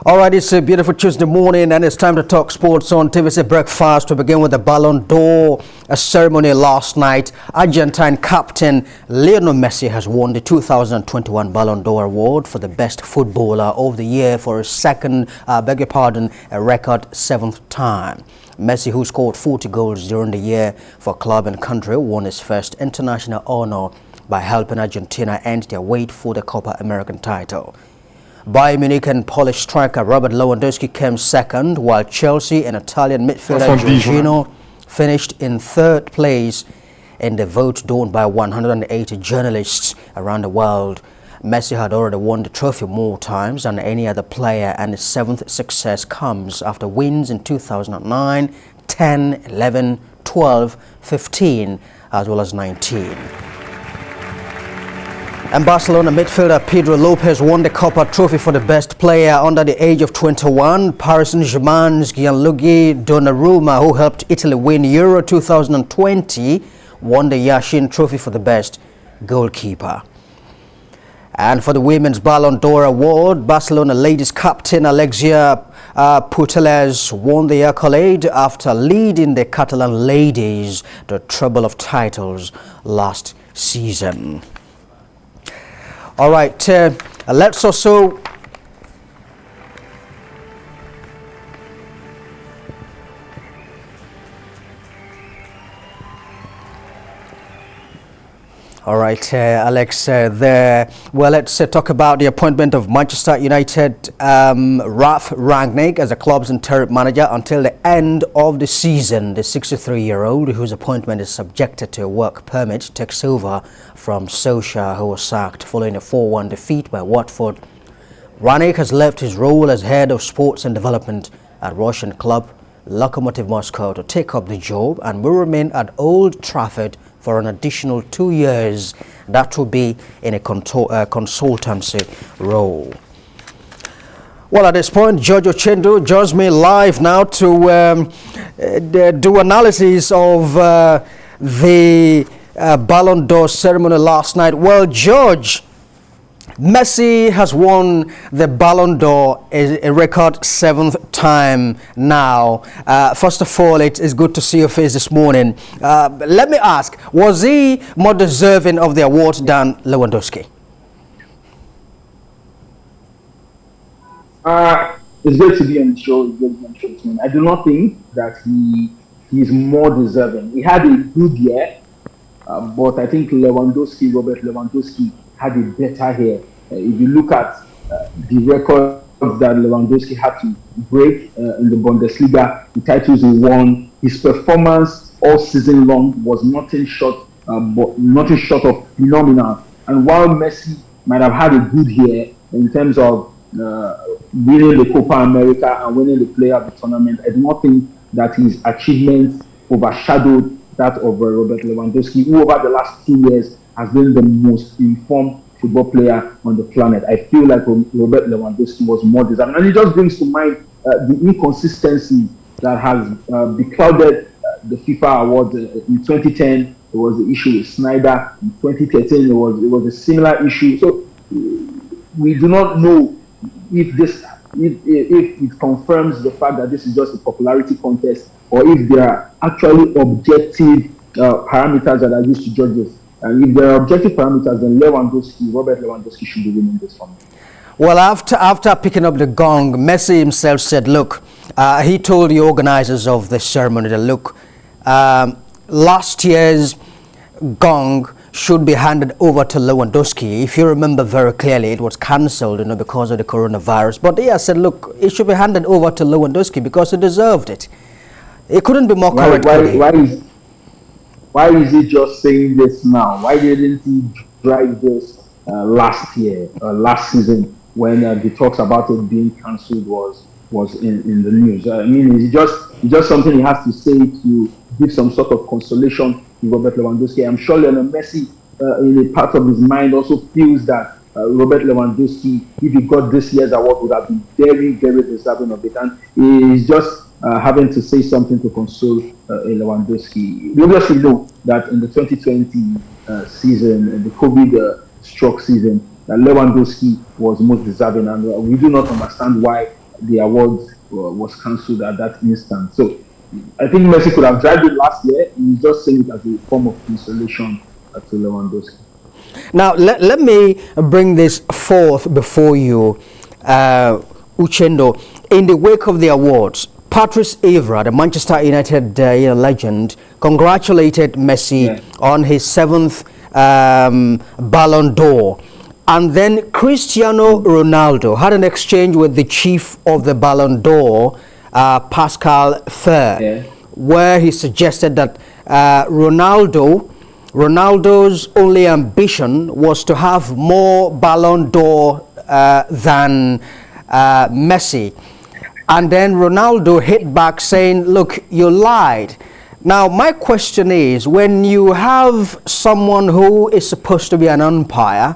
All right, it's a beautiful Tuesday morning and it's time to talk sports on TVC Breakfast. We begin with the Ballon d'Or ceremony last night. Argentine captain Lionel Messi has won the 2021 Ballon d'Or award for the best footballer of the year for a a record 7th time. Messi, who scored 40 goals during the year for club and country, won his first international honor by helping Argentina end their wait for the Copa American title. Bayern Munich and Polish striker Robert Lewandowski came second, while Chelsea and Italian midfielder Uchendu finished in third place in the vote done by 180 journalists around the world. Messi had already won the trophy more times than any other player, and his 7th success comes after wins in 2009, 10, 11, 12, 15, as well as 19. And Barcelona midfielder Pedro Lopez won the Copa Trophy for the best player under the age of 21. Paris Saint-Germain's Gianluigi Donnarumma, who helped Italy win Euro 2020, won the Yashin Trophy for the best goalkeeper. And for the Women's Ballon d'Or award, Barcelona ladies captain Alexia Putellas won the accolade after leading the Catalan ladies the treble of titles last season. All right, let's also Alex, let's talk about the appointment of Manchester United Ralph Rangnick as the club's interim manager until the end of the season. The 63-year-old, whose appointment is subjected to a work permit, takes over from Solskjaer, who was sacked following a 4-1 defeat by Watford. Rangnick has left his role as head of sports and development at Russian club Lokomotiv Moscow to take up the job and will remain at Old Trafford for an additional 2 years. That will be in a consultancy role. Well, at this point, George Uchendu joins me live now to do analysis of the Ballon d'Or ceremony last night. Well, George, Messi has won the Ballon d'Or a record 7th time now. First of all, it is good to see your face this morning. Let me ask, was he more deserving of the award than Lewandowski? It's great to be on the show. I do not think that he is more deserving. He had a good year, but I think Robert Lewandowski had a better year. If you look at the records that Lewandowski had to break in the Bundesliga, the titles he won, his performance all season long was nothing short of phenomenal. And while Messi might have had a good year in terms of winning the Copa America and winning the player of the tournament, I do not think that his achievements overshadowed that of Robert Lewandowski, who over the last 2 years has been the most informed football player on the planet. I feel like Robert Lewandowski was more deserving. And it just brings to mind the inconsistency that has beclouded the FIFA awards. In 2010, there was the issue with Snyder. In 2013, there was a similar issue. So we do not know if it confirms the fact that this is just a popularity contest, or if there are actually objective parameters that are used to judge this. And if there are objective parameters, then Robert Lewandowski should be winning this one. Well, after picking up the gong, Messi himself said, look, he told the organizers of the ceremony that, look, last year's gong should be handed over to Lewandowski. If you remember very clearly, it was cancelled, because of the coronavirus. But he said, look, it should be handed over to Lewandowski because he deserved it. It couldn't be more correct. Why is he just saying this now? Why didn't he drive this last season when the talks about it being cancelled was in the news? I mean, it's just something he has to say to give some sort of consolation to Robert Lewandowski. I'm sure Lionel Messi, in a part of his mind, also feels that Robert Lewandowski, if he got this year's award, would have been very, very deserving of it. And he's just having to say something to console Lewandowski. We obviously know that in the 2020 season, the COVID struck season, that Lewandowski was most deserving, and we do not understand why the award was cancelled at that instant. So I think Messi could have dragged it last year. He's just saying it as a form of consolation to Lewandowski. Now, let me bring this forth before you, Uchendu. In the wake of the awards, Patrice Evra, the Manchester United legend, congratulated Messi on his 7th Ballon d'Or. And then Cristiano Ronaldo had an exchange with the chief of the Ballon d'Or, Pascal Fer, where he suggested that Ronaldo's only ambition was to have more Ballon d'Or than Messi. And then Ronaldo hit back saying, look, you lied. Now, my question is, when you have someone who is supposed to be an umpire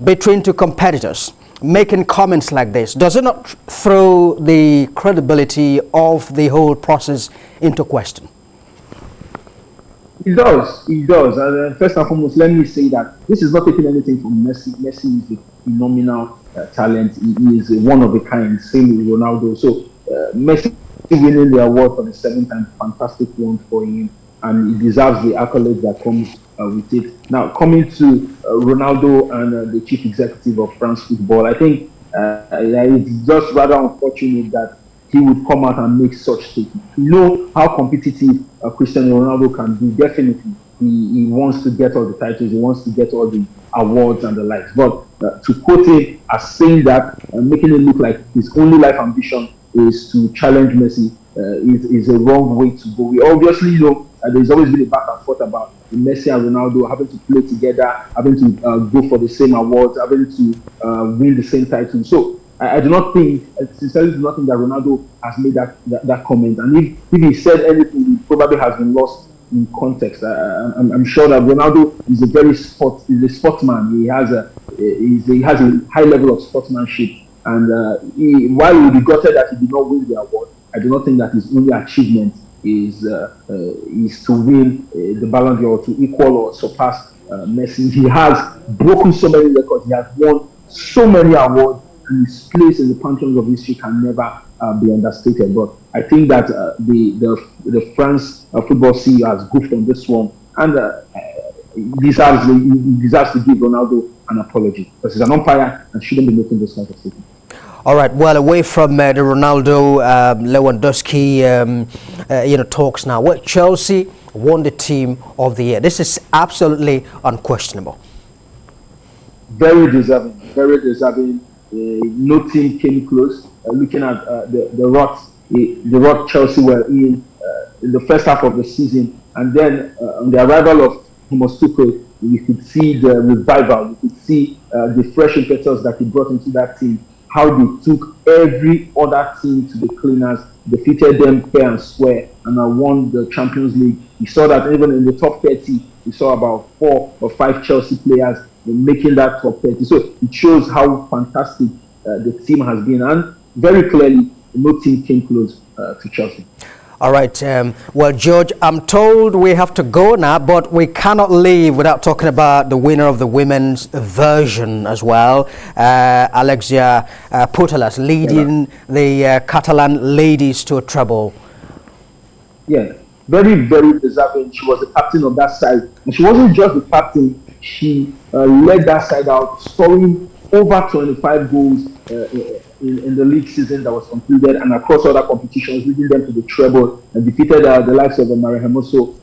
between two competitors making comments like this, does it not throw the credibility of the whole process into question? It does. It does. And first and foremost, let me say that this is not taking anything from Messi. Messi is a phenomenal talent. He is one of a kind, same with Ronaldo. So Messi winning the award for the 7th time, fantastic one for him, and he deserves the accolade that comes with it. Now, coming to Ronaldo and the chief executive of France Football, I think it's just rather unfortunate that he would come out and make such statements. You know how competitive Cristiano Ronaldo can be. Definitely, he wants to get all the titles, he wants to get all the awards and the likes. But to quote him as saying that, making it look like his only life ambition is to challenge Messi, is a wrong way to go. We obviously know there's always been a back and forth about Messi and Ronaldo having to play together, having to go for the same awards, having to win the same title. So I do not think, sincerely do not think that Ronaldo has made that comment. And if he said anything, it probably has been lost in context. I'm sure that Ronaldo is a sportsman. He has a high level of sportsmanship. And while he regretted that he did not win the award, I do not think that his only achievement is to win the Ballon d'Or, to equal or surpass Messi. He has broken so many records. He has won so many awards, and his place in the pantheon of history can never be understated. But I think that the France football CEO has goofed on this one, and he deserves to give Ronaldo an apology, because he's an umpire and shouldn't be making this kind of statement. All right. Well, away from the Ronaldo Lewandowski talks now. Well, Chelsea won the team of the year. This is absolutely unquestionable. Very deserving. Very deserving. No team came close. Looking at the rot Chelsea were in the first half of the season, and then on the arrival of Thomas Tuchel, we could see the revival. We could see the fresh impetus that he brought into that team. How they took every other team to the cleaners, defeated them fair and square, and won the Champions League. We saw that even in the top 30, we saw about 4 or 5 Chelsea players making that top 30. So it shows how fantastic the team has been, and very clearly, no team came close to Chelsea. All right. Well, George, I'm told we have to go now, but we cannot leave without talking about the winner of the women's version as well, Alexia Putellas, leading the Catalan ladies to a treble. Yeah, very, very deserving. She was the captain of that side. And she wasn't just the captain, she led that side out, scoring over 25 goals in the league season that was concluded, and across other competitions, leading them to the treble, and defeated the likes of Maria Hermoso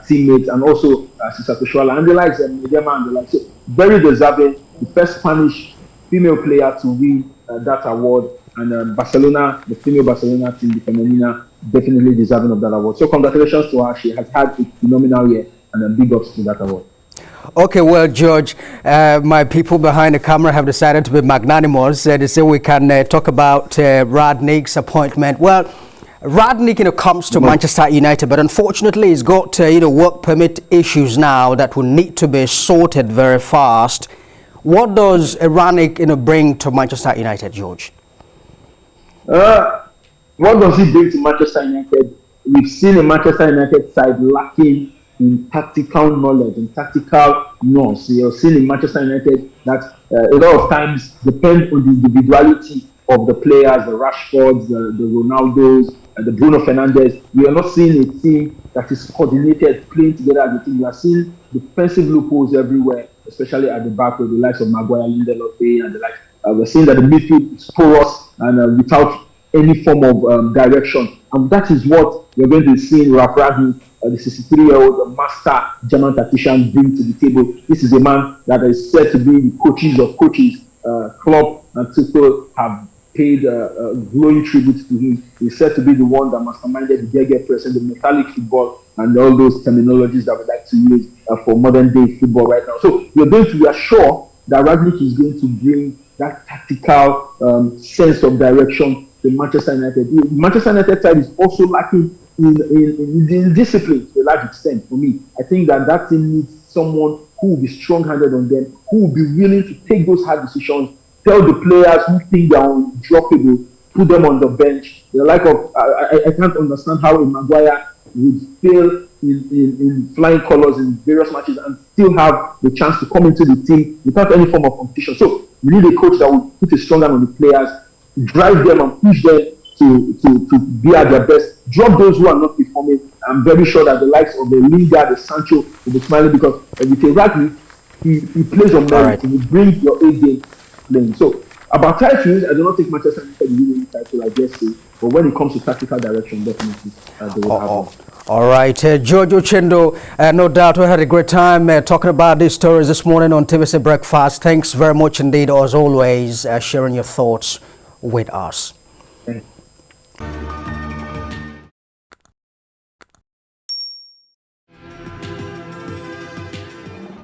teammates, and also Cesar Toshuala, and the likes of Medema and the likes. So very deserving, the first Spanish female player to win that award, and Barcelona, the female Barcelona team, the Femenina, definitely deserving of that award. So congratulations to her. She has had a phenomenal year, and big ups to that award. Okay, well, George, my people behind the camera have decided to be magnanimous. They say we can talk about Radnick's appointment. Well, Radnick, comes to Manchester United, but unfortunately, he's got work permit issues now that will need to be sorted very fast. What does Radnick, bring to Manchester United, George? What does he bring to Manchester United? We've seen a Manchester United side lacking in tactical knowledge, in tactical nuance. You're seeing in Manchester United that a lot of times depend on the individuality of the players, the Rashfords, the Ronaldos, the Bruno Fernandes. We are not seeing a team that is coordinated, playing together as a team. We are seeing defensive loopholes everywhere, especially at the back with the likes of Maguire, Lindelof, and the like. We're seeing that the midfield is porous and without any form of direction. And that is what we're going to see in Ralf Rangnick, the 63-year-old master German tactician, bring to the table. This is a man that is said to be the coaches of coaches. Klopp and Tuchel have paid glowing tribute to him. He's said to be the one that masterminded the Gege press and the metallic football and all those terminologies that we like to use for modern day football right now. So we're going to reassure that Rangnick is going to bring that tactical sense of direction to Manchester United. The Manchester United side is also lacking in discipline to a large extent for me. I think that team needs someone who will be strong-handed on them, who will be willing to take those hard decisions, tell the players who think they are undroppable, put them on the bench. The like of I can't understand how a Maguire would fail in flying colours in various matches and still have the chance to come into the team without any form of competition. So we need a coach that will put a strong hand on the players, drive them and push them to be at their best, drop those who are not performing. I'm very sure that the likes of the Lingard, the Sancho will be smiling because with Rangnick, he plays on merit. He will bring your A game playing. So about titles, I do not think Manchester United will win any title, I guess so. But when it comes to tactical direction, definitely they will have one. All right, George Uchendu, no doubt we had a great time talking about these stories this morning on TVC Breakfast. Thanks very much indeed, as always, sharing your thoughts with us.